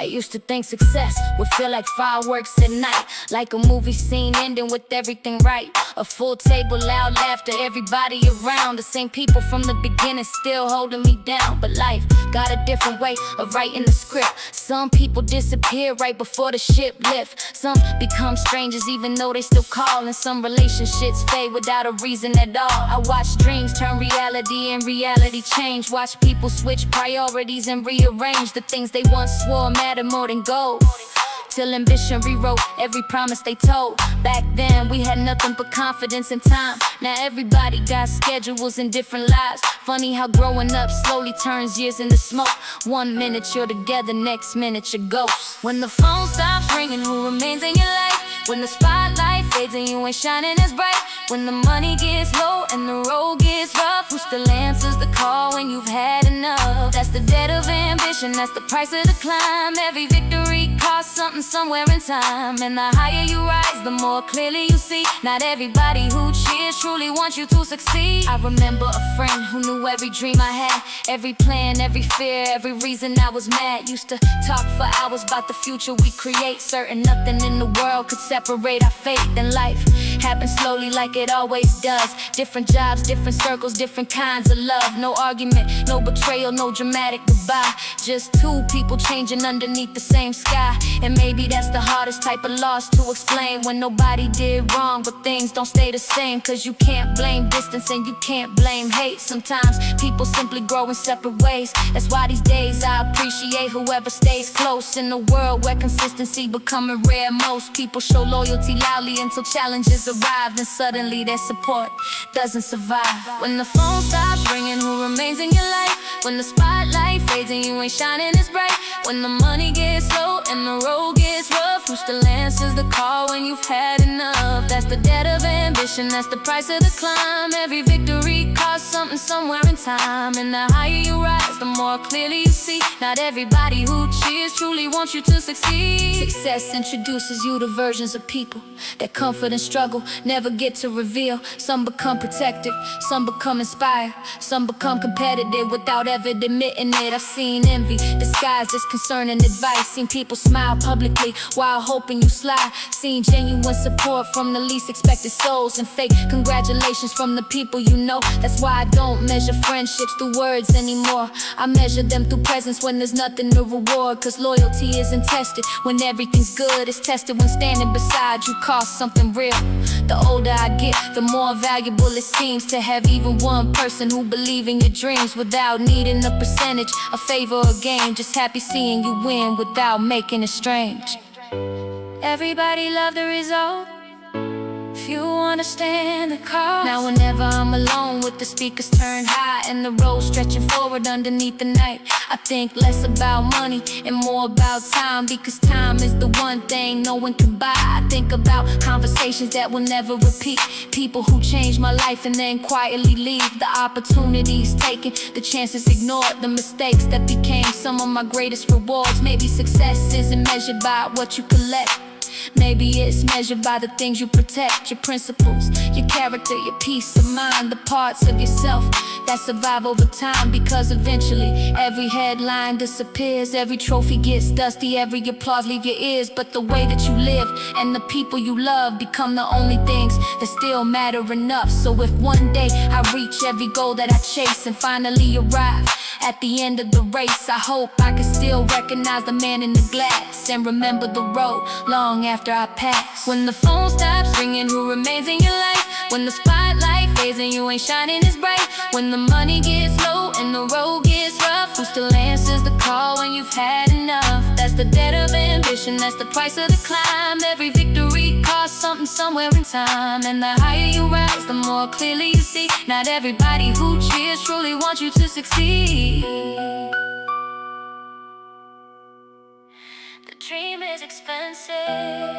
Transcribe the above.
I used to think success would feel like fireworks at night, like a movie scene ending with everything right. A full table, loud laughter, everybody around. The same people from the beginning still holding me down. But life got a different way of writing the script. Some people disappear right before the ship lifts. Some become strangers even though they still call. And some relationships fade without a reason at all. I watch dreams turn reality and reality change. Watch people switch priorities and rearrange the things they once swore mattered more than gold, till ambition rewrote every promise they told. Back then we had nothing but confidence and time. Now everybody got schedules and different lives. Funny how growing up slowly turns years into smoke. One minute you're together, next minute you're ghost. When the phone stops ringing, who remains in your life? When the spotlight fades and you ain't shining as bright. When the money gets low and the road gets rough, who still answers the call when you've had enough? That's the debt of ambition, that's the price of the climb. Every victory costs something somewhere in time. And the higher you rise, the more clearly you see. Not everybody who cheers truly wants you to succeed. I remember a friend who knew every dream I had, every plan, every fear, every reason I was mad. Used to talk for hours about the future we create, certain nothing in the world could separate our fate. Then life happens slowly like it always does. Different jobs, different circles, different kinds of love. No argument, no betrayal, no dramatic goodbye. Just two people changing underneath the same sky. And maybe that's the hardest type of loss to explain, when nobody did wrong but things don't stay the same. Cause you can't blame distance and you can't blame hate. Sometimes people simply grow in separate ways. That's why these days I appreciate whoever stays close. In a world where consistency becoming rare, most people show loyalty loudly until challenges arrive. Then suddenly their support doesn't survive. When the phone stops ringing, who remains in your life? When the spotlight fades and you ain't shining as bright. When the money gets low and the road gets rough, who still answers the call when you've had enough? That's the debt of ambition, that's the price of the climb. Every victory costs something somewhere in time. And the higher you rise, the more clearly you see. Not everybody who cheers truly wants you to succeed. Success introduces you to versions of people that comfort and struggle never get to reveal. Some become protective, some become inspired, some become competitive without ever admitting it. I've seen envy disguised as concern and advice. Seen people smile publicly while hoping you slide. Seen genuine support from the least expected souls, and fake congratulations from the people you know. That's why I don't measure friendships through words anymore. I measure them through presence when there's nothing to reward. Cause loyalty isn't tested when everything's good, it's tested when standing beside you costs something real. The older I get, the more valuable it seems to have even one person who believes in your dreams without needing a percentage, a favor, or a game. Just happy seeing you win without making it strange. Everybody love the result, few understand the cost. Now whenever I'm alone with the speakers turned high and the road stretching forward underneath the night, I think less about money and more about time. Because time is the one thing no one can buy. I think about conversations that will never repeat, people who changed my life and then quietly leave. The opportunities taken, the chances ignored, the mistakes that became some of my greatest rewards. Maybe success isn't measured by what you collect, maybe it's measured by the things you protect. Your principles, your character, your peace of mind, the parts of yourself that survive over time. Because eventually every headline disappears, every trophy gets dusty, every applause leave your ears. But the way that you live and the people you love become the only things that still matter enough. So if one day I reach every goal that I chase and finally arrive at the end of the race, I hope I can still recognize the man in the glass and remember the road long after I pass. When the phone stops ringing, who remains in your life? When the spotlight fades and you ain't shining as bright. When the money gets low and the road gets rough, who still answers the call when you've had enough? That's the debt of ambition, that's the price of the climb. Every victory costs something somewhere in time. And the higher you rise, the more clearly you see. Not everybody who cheers truly wants you to succeed. The dream is expensive.